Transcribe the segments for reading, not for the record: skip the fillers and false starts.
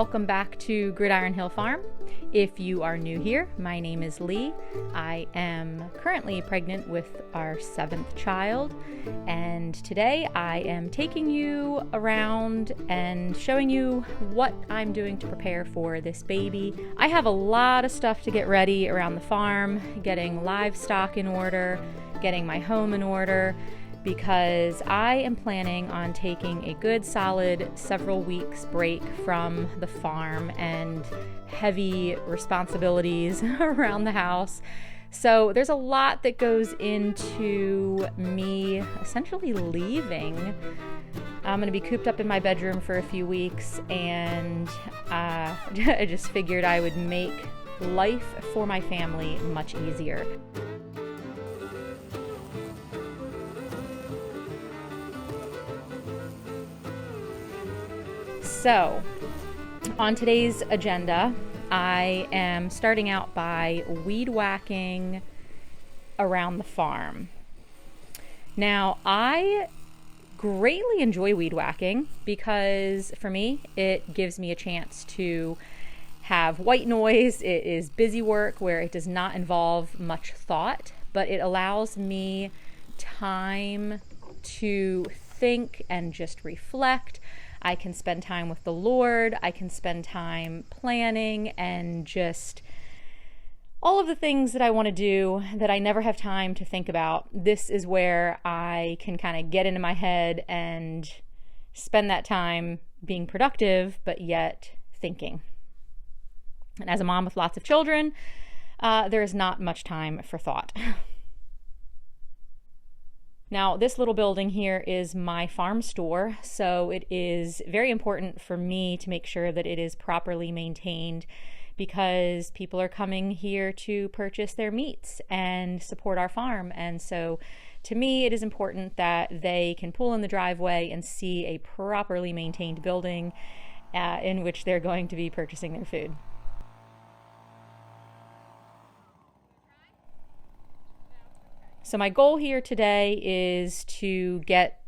Welcome back to Gridiron Hill Farm. If you are new here, my name is Lee. I am currently pregnant with our 7th child, and today I am taking you around and showing you what I'm doing to prepare for this baby. I have a lot of stuff to get ready around the farm, getting livestock in order, getting my home in order, because I am planning on taking a good solid several weeks break from the farm and heavy responsibilities around the house. So there's a lot that goes into me essentially leaving. I'm going to be cooped up in my bedroom for a few weeks, and I just figured I would make life for my family much easier. So, on today's agenda, I am starting out by weed whacking around the farm. Now, I greatly enjoy weed whacking because for me, it gives me a chance to have white noise. It is busy work where it does not involve much thought, but it allows me time to think and just reflect. I can spend time with the Lord. I can spend time planning and just all of the things that I want to do that I never have time to think about. This is where I can kind of get into my head and spend that time being productive, but yet thinking. And as a mom with lots of children, there is not much time for thought. Now, this little building here is my farm store, so it is very important for me to make sure that it is properly maintained because people are coming here to purchase their meats and support our farm. And so to me, it is important that they can pull in the driveway and see a properly maintained building in which they're going to be purchasing their food. So my goal here today is to get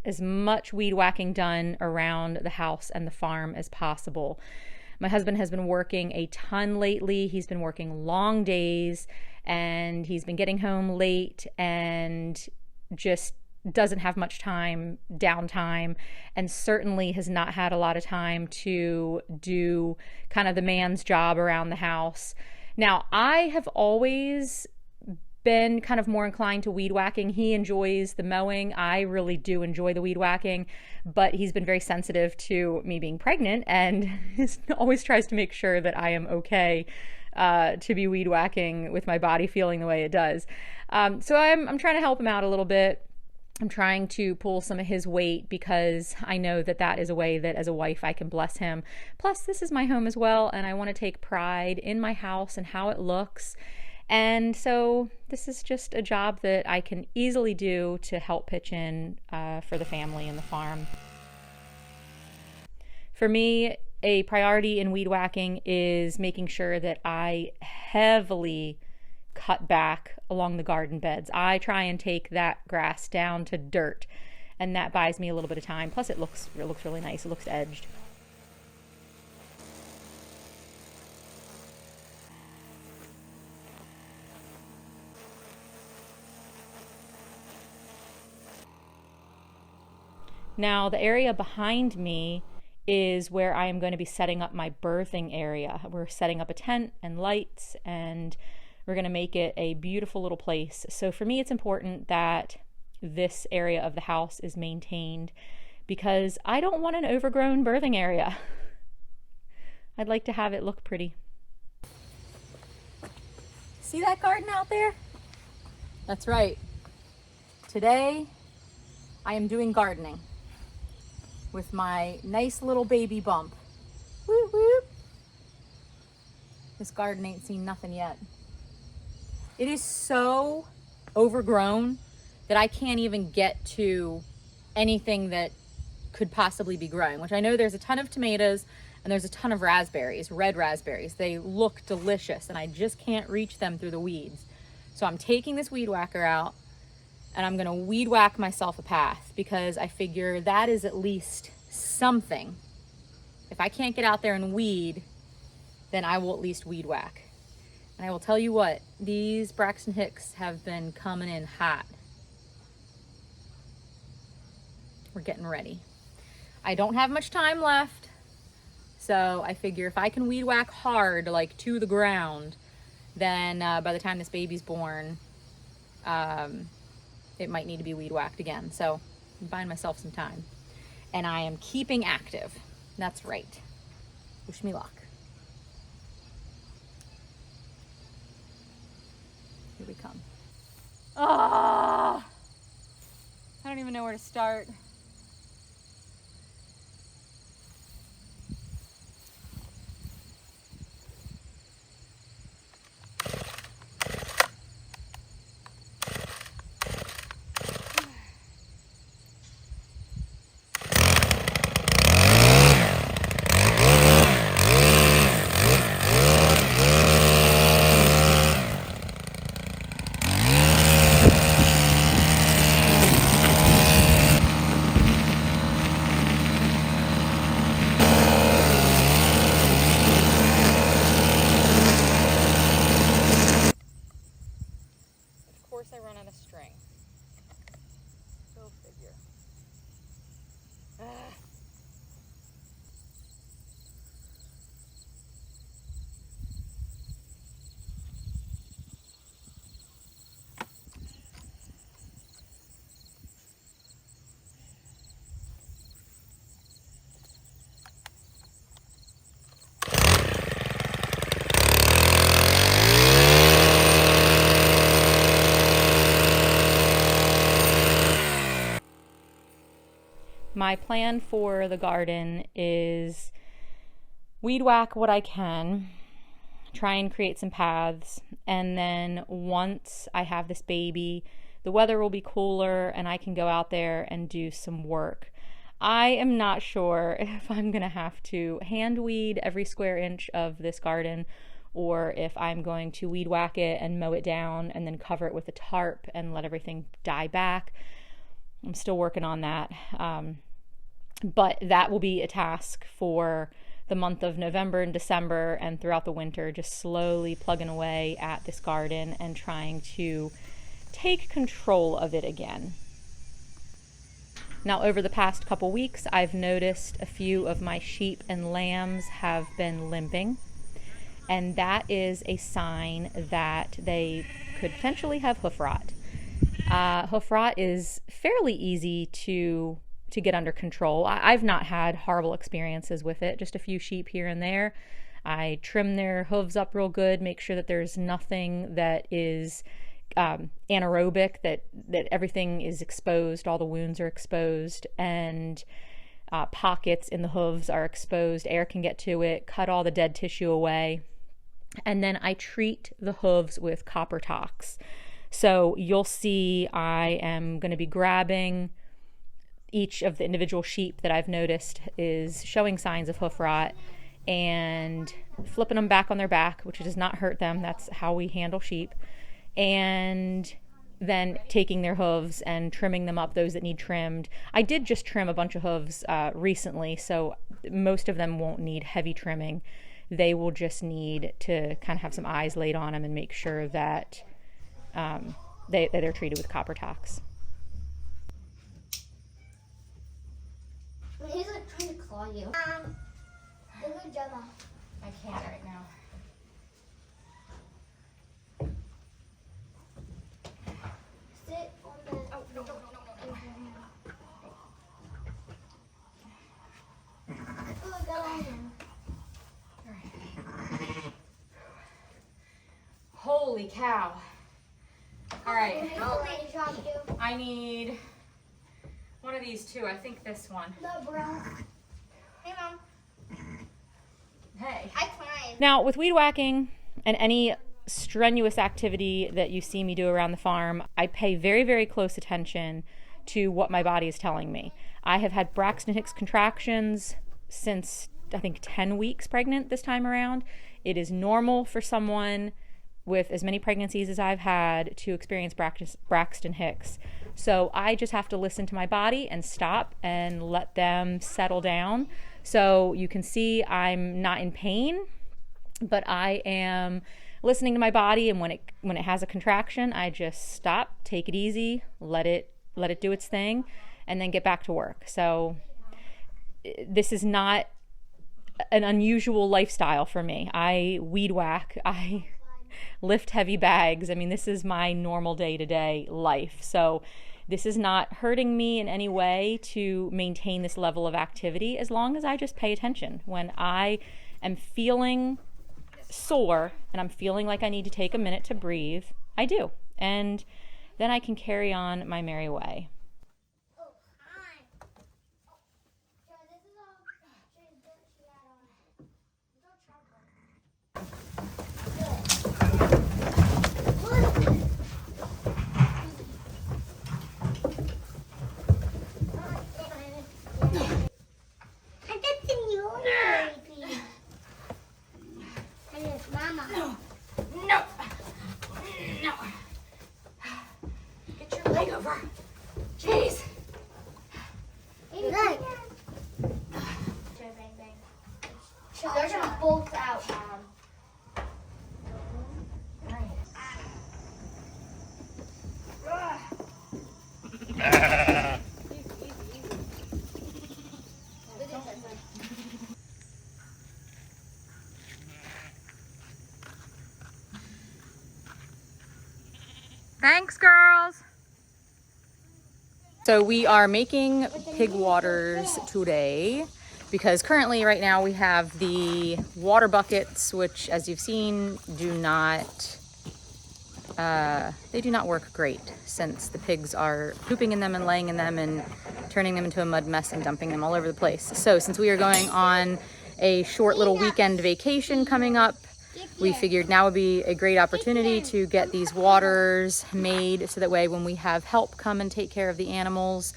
as much weed whacking done around the house and the farm as possible. My husband has been working a ton lately. He's been working long days and he's been getting home late and just doesn't have much downtime, and certainly has not had a lot of time to do kind of the man's job around the house. Now, I have always been kind of more inclined to weed whacking. He enjoys the mowing. I really do enjoy the weed whacking, but he's been very sensitive to me being pregnant and always tries to make sure that I am okay to be weed whacking with my body feeling the way it does. So I'm trying to help him out a little bit. I'm trying to pull some of his weight because I know that that is a way that as a wife I can bless him. Plus, this is my home as well, and I want to take pride in my house and how it looks. And so this is just a job that I can easily do to help pitch in for the family and the farm. For me, a priority in weed whacking is making sure that I heavily cut back along the garden beds. I try and take that grass down to dirt, and that buys me a little bit of time. Plus it looks really nice. It looks edged. Now, the area behind me is where I am going to be setting up my birthing area. We're setting up a tent and lights, and we're going to make it a beautiful little place. So for me, it's important that this area of the house is maintained because I don't want an overgrown birthing area. I'd like to have it look pretty. See that garden out there? That's right. Today, I am doing gardening with my nice little baby bump. Whoop, whoop. This garden ain't seen nothing yet. It is so overgrown that I can't even get to anything that could possibly be growing, which I know there's a ton of tomatoes and there's a ton of raspberries, red raspberries. They look delicious and I just can't reach them through the weeds. So I'm taking this weed whacker out and I'm gonna weed whack myself a path because I figure that is at least something If I can't get out there and weed, then I will at least weed whack. And I will tell you what, these Braxton Hicks have been coming in hot. We're getting ready. I don't have much time left, so I figure if I can weed whack hard, like to the ground, then by the time this baby's born, it might need to be weed whacked again. So I'm buying myself some time. And I am keeping active. That's right. Wish me luck. Here we come. Ah! I don't even know where to start. I run out of string. Go figure. My plan for the garden is weed whack what I can, try and create some paths, and then once I have this baby, the weather will be cooler and I can go out there and do some work. I am not sure if I'm gonna have to hand weed every square inch of this garden or if I'm going to weed whack it and mow it down and then cover it with a tarp and let everything die back. I'm still working on that. But that will be a task for the month of November and December and throughout the winter, just slowly plugging away at this garden and trying to take control of it again. Now, over the past couple weeks, I've noticed a few of my sheep and lambs have been limping, and that is a sign that they could potentially have hoof rot. Hoof rot is fairly easy to get under control. I've not had horrible experiences with it, just a few sheep here and there. I trim their hooves up real good, make sure that there's nothing that is anaerobic, that everything is exposed, all the wounds are exposed, and pockets in the hooves are exposed, air can get to it, cut all the dead tissue away. And then I treat the hooves with copper tox. So you'll see I am going to be grabbing each of the individual sheep that I've noticed is showing signs of hoof rot and flipping them back on their back, which does not hurt them. That's how we handle sheep. And then taking their hooves and trimming them up, those that need trimmed. I did just trim a bunch of hooves recently, so most of them won't need heavy trimming. They will just need to kind of have some eyes laid on them and make sure that they're treated with copper tox. He's like trying to claw you. Look at Gemma. I can't right now. Sit on the. Oh, no. Oh, get on him. Holy cow. All right. Oh, I need one of these too. I think this one. the brown. Hey, Mom. Hey. I climbed. Now, with weed whacking and any strenuous activity that you see me do around the farm, I pay very, very close attention to what my body is telling me. I have had Braxton Hicks contractions since, I think, 10 weeks pregnant this time around. It is normal for someone with as many pregnancies as I've had to experience Braxton Hicks. So I just have to listen to my body and stop and let them settle down So you can see I'm not in pain, but I am listening to my body, and when it has a contraction, I just stop, take it easy, let it do its thing, and then get back to work. So this is not an unusual lifestyle for me. I weed whack, I lift heavy bags. I mean, this is my normal day-to-day life. So this is not hurting me in any way to maintain this level of activity, as long as I just pay attention. When I am feeling sore and I'm feeling like I need to take a minute to breathe, I do. And then I can carry on my merry way. Mama. No. Get your leg over. Jeez. Look. They're gonna bolt out, Mom. Thanks, girls. So we are making pig waters today because currently right now we have the water buckets, which, as you've seen, do not work great, since the pigs are pooping in them and laying in them and turning them into a mud mess and dumping them all over the place. So since we are going on a short little weekend vacation coming up, we figured now would be a great opportunity to get these waters made, so that way when we have help come and take care of the animals,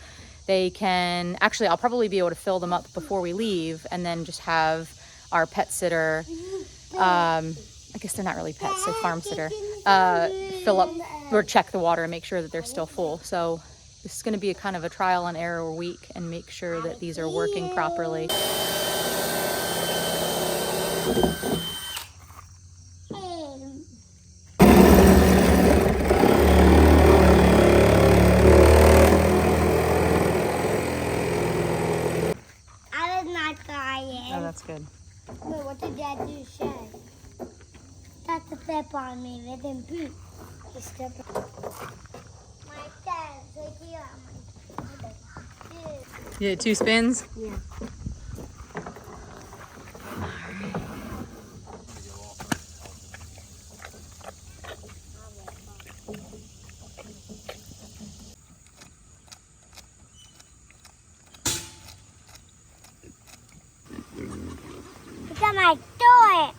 they can, actually I'll probably be able to fill them up before we leave, and then just have our pet sitter, I guess they're not really pets, so farm sitter, fill up or check the water and make sure that they're still full. So this is going to be a kind of a trial and error week, and make sure that these are working properly. I was not crying. Oh, that's good. But what did Dad do say? That's a step on me, let him poop. He stepped on my dad, right here. Yeah, 2 spins? Yeah. Look at my toy.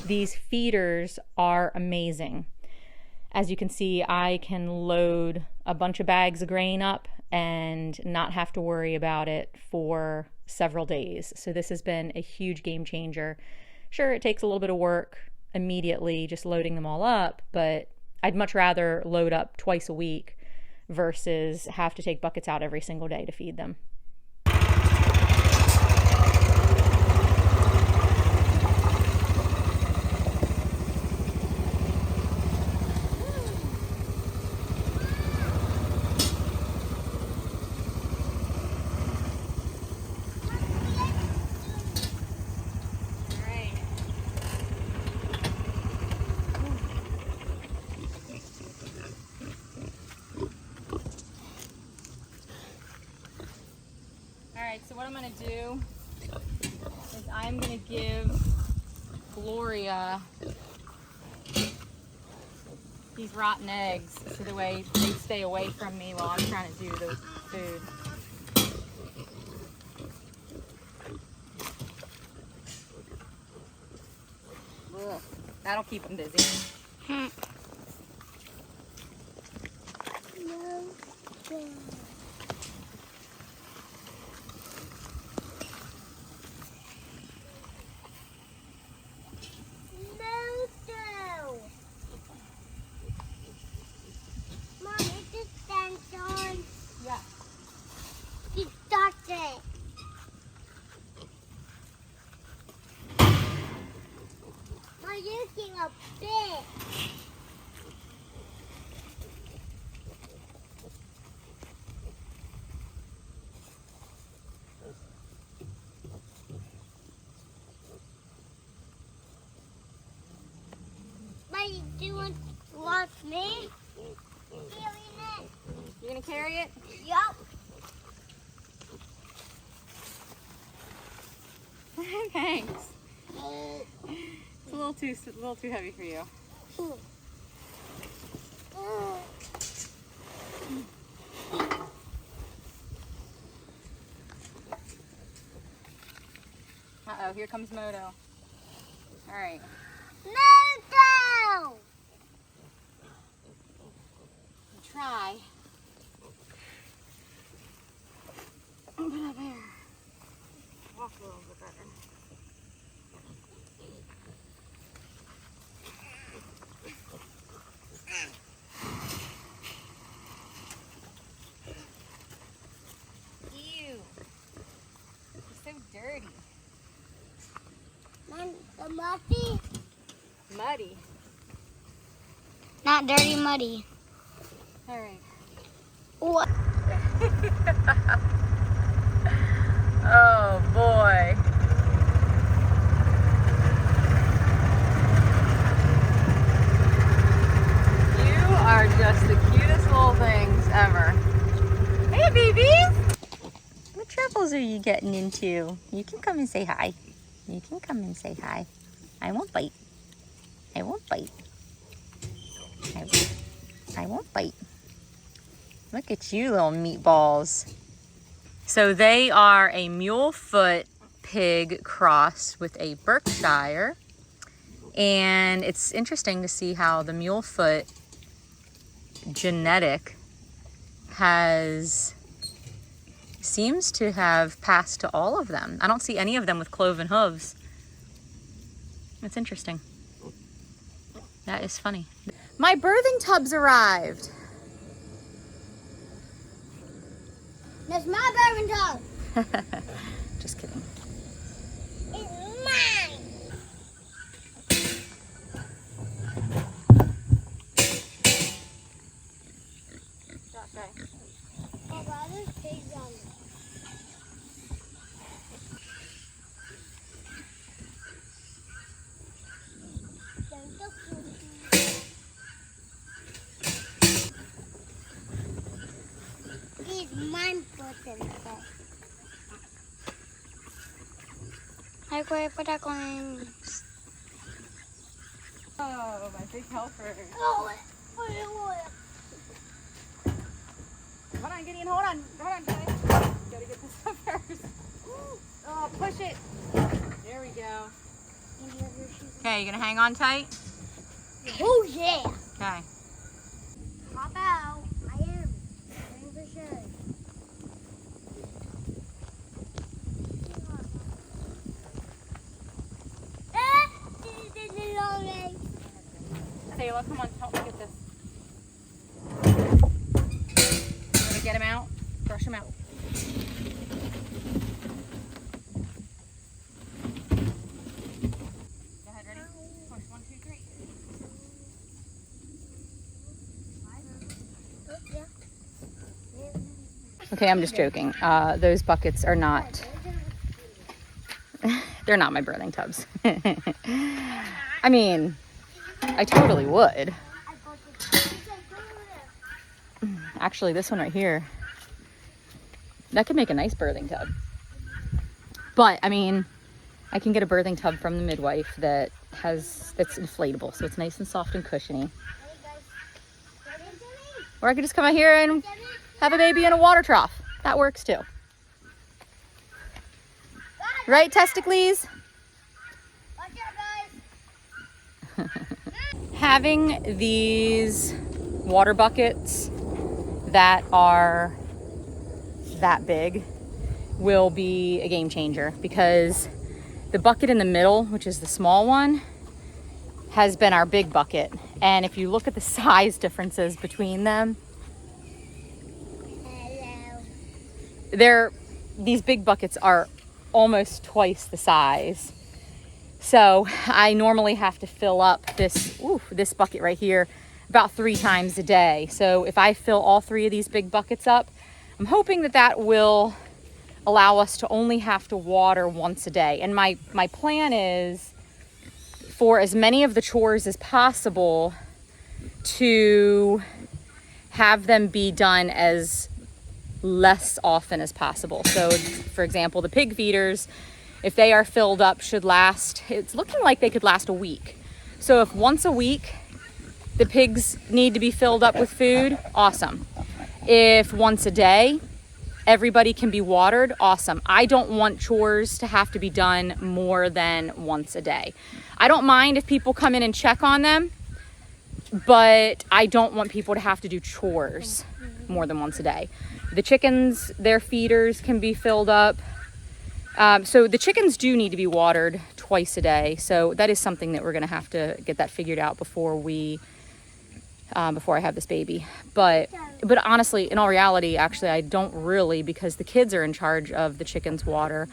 These feeders are amazing. As you can see, I can load a bunch of bags of grain up and not have to worry about it for several days. So this has been a huge game changer. Sure, it takes a little bit of work immediately just loading them all up, but I'd much rather load up twice a week versus have to take buckets out every single day to feed them. Alright, so what I'm going to do is I'm going to give Gloria these rotten eggs, so the way they stay away from me while I'm trying to do the food. Ugh, that'll keep them busy. using a bit. Buddy, do you want me? You gonna carry it? Yup. Thanks. It's a little too heavy for you. Uh-oh, here comes Moto. All right. No! Try. Open up here. Walk a little bit better. Ew. It's so dirty. The muddy? Muddy. Not dirty, muddy. All right. What? Oh boy. You are just the cutest little things ever. Hey babies! What troubles are you getting into? You can come and say hi. You can come and say hi. I won't bite. I won't bite. I won't bite. Look at you little meatballs. So they are a mule foot pig crossed with a Berkshire. And it's interesting to see how the mule foot genetic seems to have passed to all of them. I don't see any of them with cloven hooves. It's interesting. That is funny. My birthing tubs arrived. That's my birthing tub. Just kidding. It's mine. Oh, wow, there's pigs on it. It's mine birthing tub. Ay, kuya, pada ko ng... Oh, my big helper. Oh, Hold on, Gideon, hold on, guys. Gotta get this up first. Oh, push it. There we go. Okay, you gonna hang on tight? Oh, yeah. Okay. Hop out. I am. For sure. Taylor, come on, help me get this. You wanna get him out? Brush him out. Go ahead, ready? Push, 1, 2, 3. Okay, I'm just joking. Those buckets are not, they're not my birthing tubs. I mean, I totally would. Actually, this one right here, that could make a nice birthing tub. But, I mean, I can get a birthing tub from the midwife that's inflatable, so it's nice and soft and cushiony. Or I could just come out here and have a baby in a water trough. That works too. Right, testicles? Having these water buckets that are that big will be a game changer, because the bucket in the middle, which is the small one, has been our big bucket. And if you look at the size differences between them, these big buckets are almost twice the size. So I normally have to fill up this bucket right here about 3 times a day. So if I fill all 3 of these big buckets up, I'm hoping that that will allow us to only have to water once a day. And my plan is for as many of the chores as possible to have them be done as less often as possible. So for example, the pig feeders, if they are filled up, should last, it's looking like they could last a week. So if once a week the pigs need to be filled up with food, awesome. If once a day everybody can be watered, awesome. I don't want chores to have to be done more than once a day. I don't mind if people come in and check on them, but I don't want people to have to do chores more than once a day. The chickens, their feeders can be filled up. So the chickens do need to be watered twice a day. So that is something that we're gonna have to get that figured out before I have this baby. But honestly, in all reality, actually, I don't really, because the kids are in charge of the chickens' water,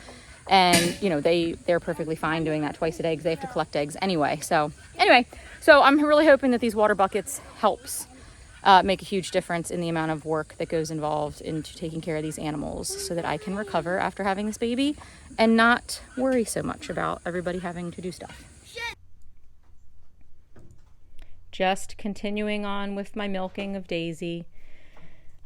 and you know they're perfectly fine doing that twice a day because they have to collect eggs anyway. So I'm really hoping that these water buckets helps make a huge difference in the amount of work that goes involved into taking care of these animals, so that I can recover after having this baby and not worry so much about everybody having to do stuff. Just continuing on with my milking of Daisy.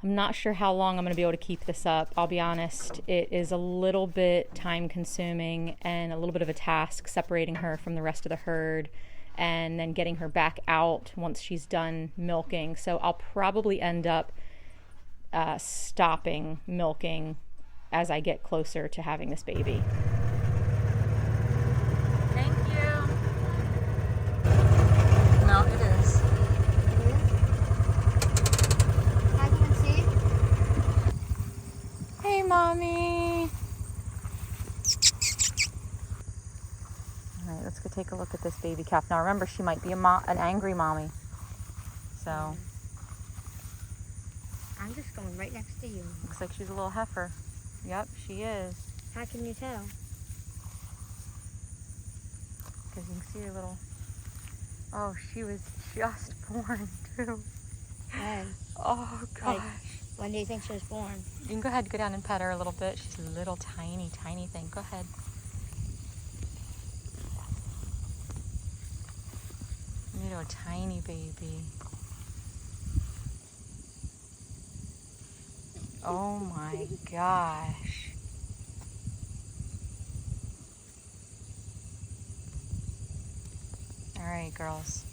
I'm not sure how long I'm going to be able to keep this up. I'll be honest, it is a little bit time consuming and a little bit of a task separating her from the rest of the herd and then getting her back out once she's done milking. So I'll probably end up stopping milking as I get closer to having this baby. Thank you. No, it is. I can see. Hey, Mommy. All right, let's go take a look at this baby calf. Now remember, she might be an angry mommy. So. I'm just going right next to you. Looks like she's a little heifer. Yep, she is. How can you tell? Because you can see her little... Oh, she was just born, too. Oh, gosh. Like, when do you think she was born? You can go ahead and go down and pet her a little bit. She's a little tiny, tiny thing. Go ahead. Little tiny baby. Oh my gosh. All right, girls.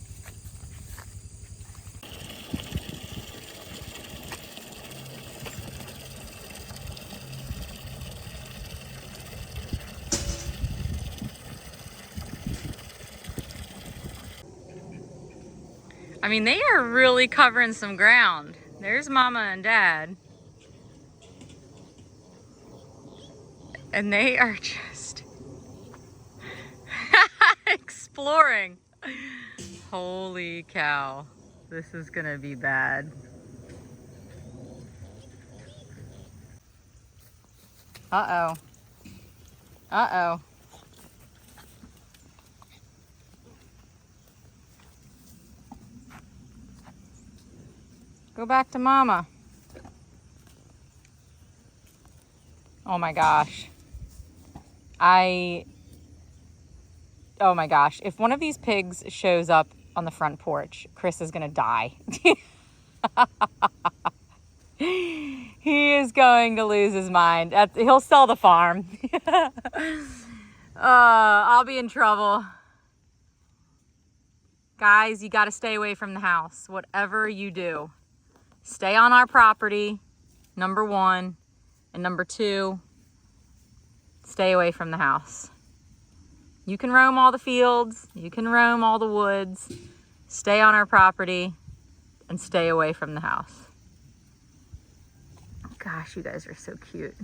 I mean, they are really covering some ground. There's Mama and Dad. And they are just exploring. Holy cow. This is gonna be bad. Uh-oh. Uh-oh. Go back to Mama. Oh my gosh. Oh my gosh. If one of these pigs shows up on the front porch, Chris is gonna die. He is going to lose his mind. He'll sell the farm. I'll be in trouble. Guys, you gotta stay away from the house. Whatever you do. Stay on our property, number 1. And number 2, stay away from the house. You can roam all the fields. You can roam all the woods. Stay on our property and stay away from the house. Gosh, you guys are so cute.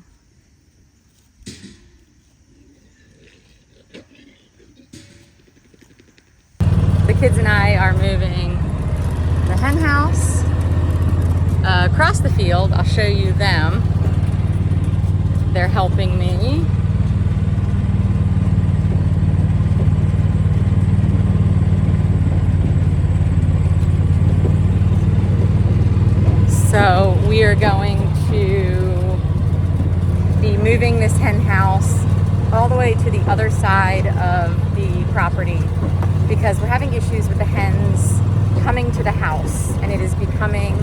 The kids and I are moving the hen house across the field. I'll show you them. They're helping me. are going to be moving this hen house all the way to the other side of the property because we're having issues with the hens coming to the house, and it is becoming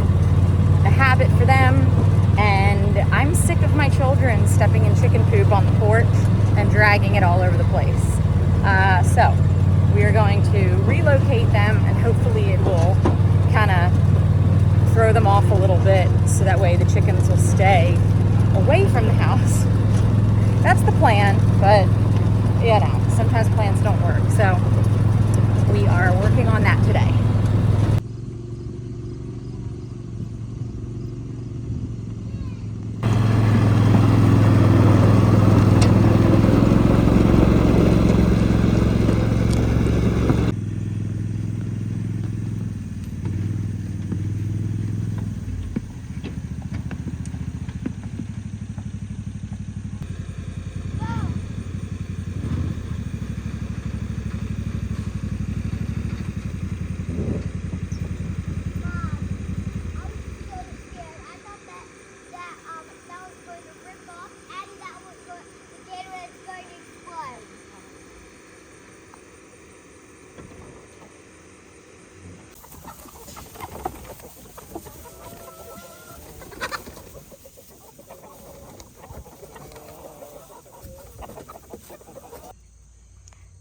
a habit for them, and I'm sick of my children stepping in chicken poop on the porch and dragging it all over the place. So we are going to relocate them, and hopefully it will kind of throw them off a little bit so that way the chickens will stay away from the house. That's the plan, but you know, sometimes plans don't work. So we are working on that today.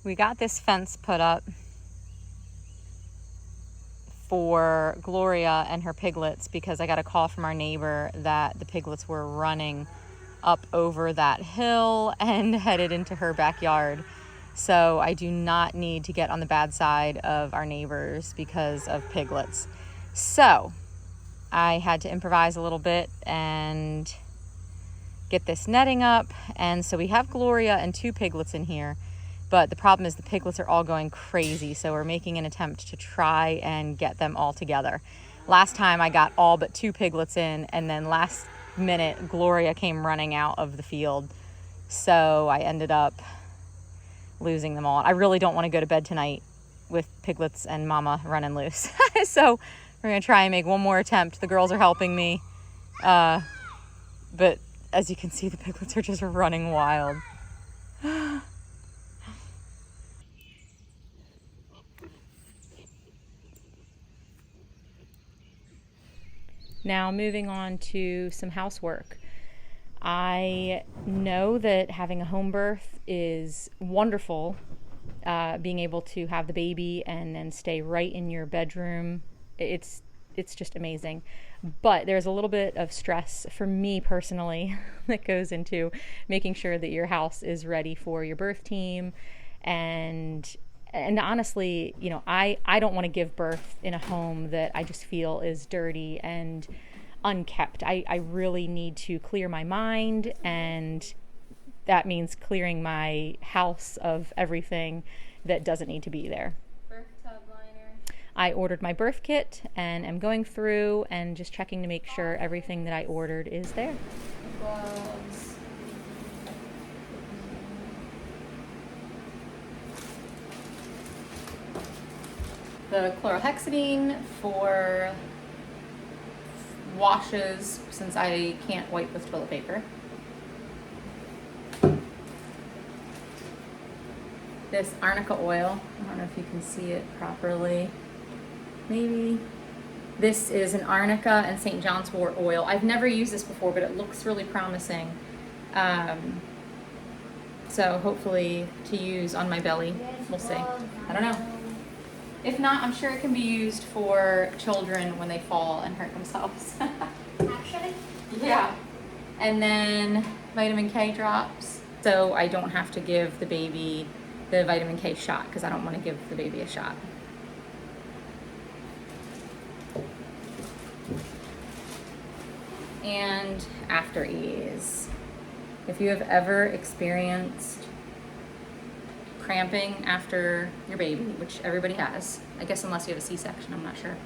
We got this fence put up for Gloria and her piglets because I got a call from our neighbor that the piglets were running up over that hill and headed into her backyard. So I do not need to get on the bad side of our neighbors because of piglets. So I had to improvise a little bit and get this netting up. And so we have Gloria and 2 piglets in here. But the problem is the piglets are all going crazy, so we're making an attempt to try and get them all together. Last time I got all but 2 piglets in, and then last minute Gloria came running out of the field, so I ended up losing them all. I really don't want to go to bed tonight with piglets and mama running loose. So we're going to try and make one more attempt. The girls are helping me, but as you can see, the piglets are just running wild. Now moving on to some housework. I know that having a home birth is wonderful, being able to have the baby and then stay right in your bedroom. It's just amazing. But there's a little bit of stress for me personally that goes into making sure that your house is ready for your birth team. And honestly, you know, I don't want to give birth in a home that I just feel is dirty and unkept. I really need to clear my mind, and that means clearing my house of everything that doesn't need to be there. Birth tub liner. I ordered my birth kit and am going through and just checking to make sure everything that I ordered is there. Gloves. The chlorhexidine for washes, since I can't wipe with toilet paper. This arnica oil, I don't know if you can see it properly, maybe. This is an arnica and St. John's wort oil. I've never used this before, but it looks really promising. So hopefully to use on my belly, we'll see. I don't know. If not, I'm sure it can be used for children when they fall and hurt themselves. Actually? Yeah. And then vitamin K drops. So I don't have to give the baby the vitamin K shot because I don't want to give the baby a shot. And after ease. If you have ever experienced cramping after your baby, which everybody has, I guess unless you have a C-section, I'm not sure.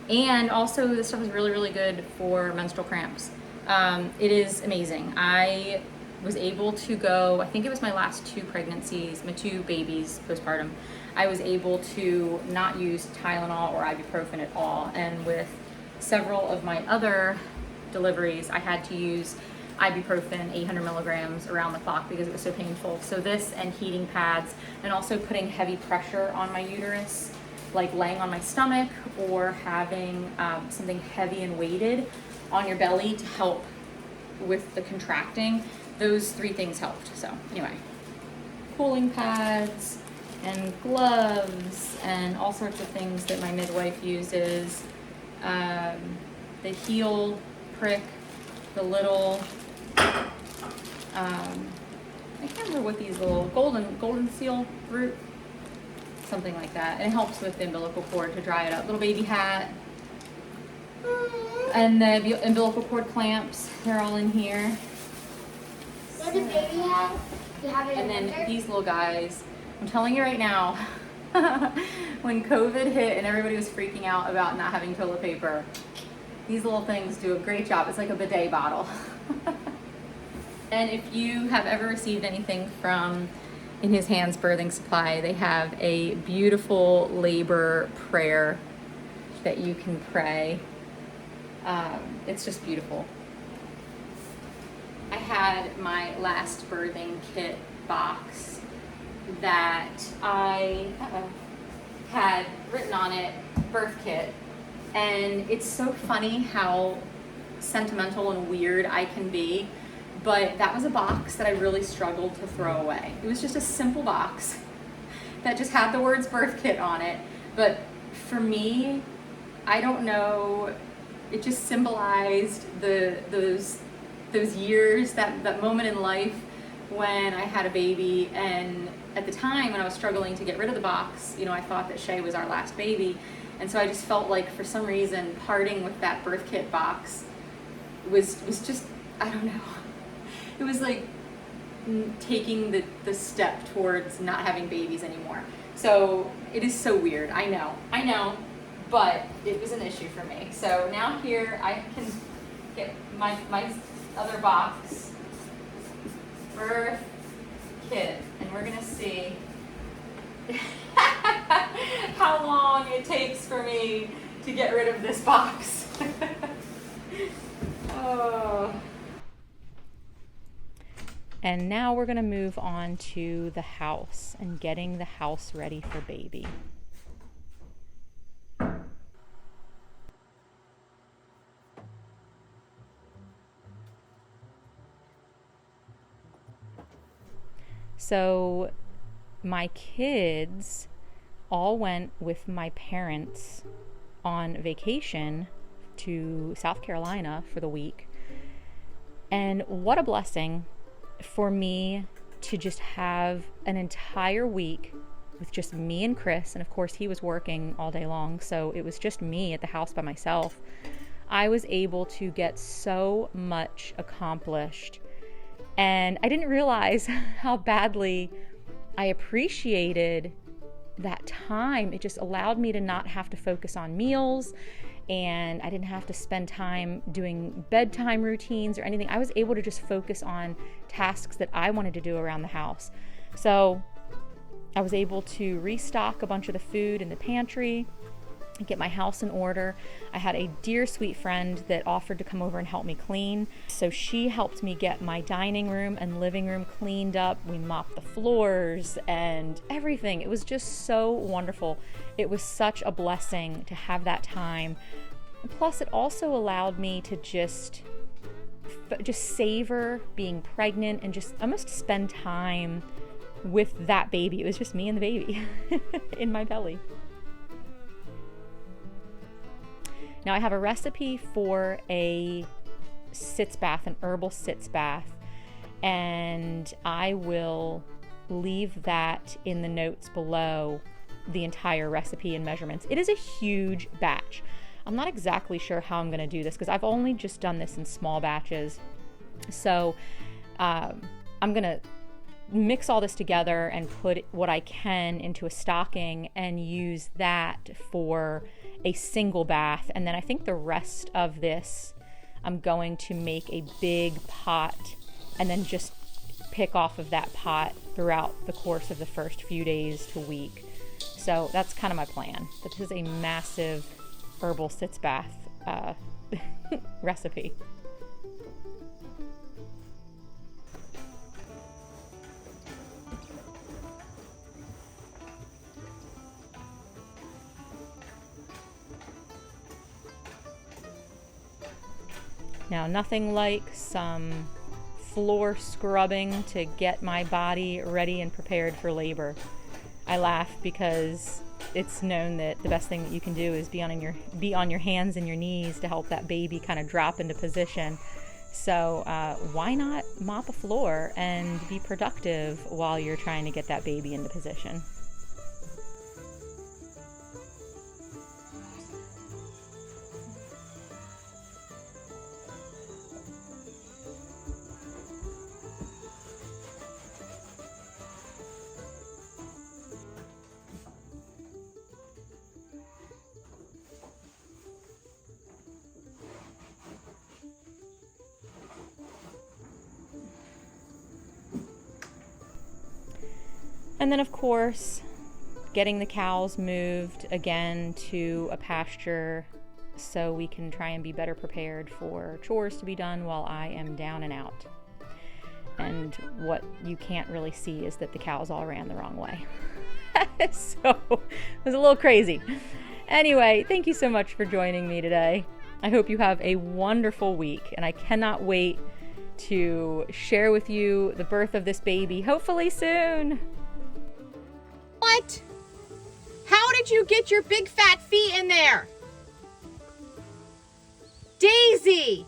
And also this stuff is really, really good for menstrual cramps. It is amazing. I was able to go, I think it was my last 2 pregnancies, my 2 babies postpartum, I was able to not use Tylenol or ibuprofen at all. And with several of my other deliveries, I had to use ibuprofen 800 milligrams around the clock because it was so painful. So this and heating pads, and also putting heavy pressure on my uterus, like laying on my stomach or having something heavy and weighted on your belly to help with the contracting. Those 3 things helped. So anyway, cooling pads and gloves and all sorts of things that my midwife uses. The heel prick, the little, I can't remember what these little golden seal root, something like that. And it helps with the umbilical cord to dry it up. Little baby hat. And the umbilical cord clamps, they're all in here. What the baby hat? You have it And in then there? these little guys, I'm telling you right now, when COVID hit and everybody was freaking out about not having toilet paper, these little things do a great job. It's like a bidet bottle. And if you have ever received anything from In His Hands Birthing Supply, they have a beautiful labor prayer that you can pray. It's just beautiful. I had my last birthing kit box that I had written on it, birth kit. And it's so funny how sentimental and weird I can be, but that was a box that I really struggled to throw away. It was just a simple box that just had the words birth kit on it. But for me, I don't know, it just symbolized those years, that moment in life when I had a baby. And at the time when I was struggling to get rid of the box, you know, I thought that Shay was our last baby. And so I just felt like for some reason parting with that birth kit box was just, I don't know. It was like taking the step towards not having babies anymore. So it is so weird, I know, but it was an issue for me. So now here I can get my other box, birth kit, and we're gonna see how long it takes for me to get rid of this box. Oh. And now we're going to move on to the house and getting the house ready for baby. So my kids all went with my parents on vacation to South Carolina for the week. And what a blessing for me to just have an entire week with just me and Chris. And of course he was working all day long, so it was just me at the house by myself. I was able to get so much accomplished, and I didn't realize how badly I appreciated that time. It just allowed me to not have to focus on meals, and I didn't have to spend time doing bedtime routines or anything. I was able to just focus on tasks that I wanted to do around the house. So I was able to restock a bunch of the food in the pantry, get my house in order. I had a dear sweet friend that offered to come over and help me clean. So she helped me get my dining room and living room cleaned up. We mopped the floors and everything. It was just so wonderful. It was such a blessing to have that time. And plus, it also allowed me to just savor being pregnant and just almost spend time with that baby. It was just me and the baby in my belly. Now I have a recipe for a sitz bath, an herbal sitz bath, and I will leave that in the notes below, the entire recipe and measurements. It is a huge batch. I'm not exactly sure how I'm going to do this because I've only just done this in small batches. So I'm going to mix all this together and put what I can into a stocking and use that for a single bath. And then I think the rest of this, I'm going to make a big pot and then just pick off of that pot throughout the course of the first few days to week. So that's kind of my plan. This is a massive herbal sitz bath recipe. Now, nothing like some floor scrubbing to get my body ready and prepared for labor. I laugh because it's known that the best thing that you can do is be on your hands and your knees to help that baby kind of drop into position. So why not mop a floor and be productive while you're trying to get that baby into position? And then, of course, getting the cows moved again to a pasture so we can try and be better prepared for chores to be done while I am down and out. And what you can't really see is that the cows all ran the wrong way. So it was a little crazy. Anyway, thank you so much for joining me today. I hope you have a wonderful week, and I cannot wait to share with you the birth of this baby, hopefully soon. What? How did you get your big fat feet in there? Daisy!